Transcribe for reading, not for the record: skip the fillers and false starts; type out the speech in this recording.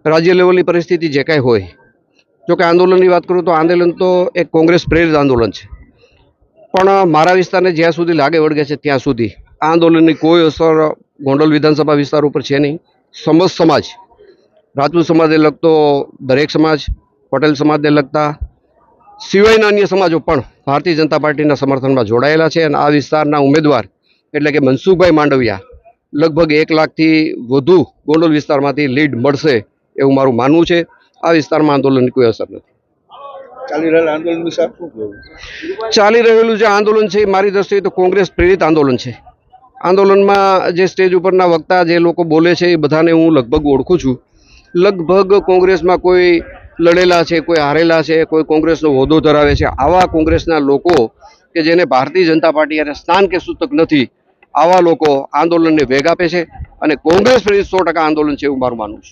રાજ્ય લેવલની પરિસ્થિતિ જે કાંઈ હોય, જો કે આંદોલનની વાત કરું તો આંદોલન તો એક કોંગ્રેસ પ્રેરિત આંદોલન છે, પણ મારા વિસ્તારને જ્યાં સુધી લાગે વળગે છે ત્યાં સુધી આ આંદોલનની કોઈ અસર ગોંડલ વિધાનસભા વિસ્તાર ઉપર છે નહીં. સમસ્ત સમાજ, રાજપૂત સમાજને લગતો દરેક સમાજ, પટેલ સમાજને લગતા સિવાયના અન્ય સમાજો પણ ભારતીય જનતા પાર્ટીના સમર્થનમાં જોડાયેલા છે અને આ વિસ્તારના ઉમેદવાર એટલે કે મનસુખભાઈ માંડવિયા લગભગ 1 લાખથી વધુ ગોંડલ વિસ્તારમાંથી લીડ મળશે એવું મારું માનવું છે. આ વિસ્તારમાં આંદોલનની કોઈ અસર નથી. ચાલી રહેલા આંદોલન વિશે આપ શું કહેવું? ચાલી રહેલું જે આંદોલન છે એ મારી દ્રષ્ટિએ તો કોંગ્રેસ પ્રેરિત આંદોલન છે. આંદોલનમાં જે સ્ટેજ ઉપરના વક્તા જે લોકો બોલે છે એ બધાને હું લગભગ ઓળખું છું. લગભગ કોંગ્રેસમાં કોઈ લડેલા છે, કોઈ હારેલા છે, કોઈ કોંગ્રેસનો હોદ્દો ધરાવે છે. આવા કોંગ્રેસના લોકો કે જેને ભારતીય જનતા પાર્ટી અને સ્થાન કે સૂતક નથી, આવા લોકો આંદોલનને વેગ આપે છે અને કોંગ્રેસ પ્રેરિત 100% આંદોલન છે એવું મારું માનવું છે.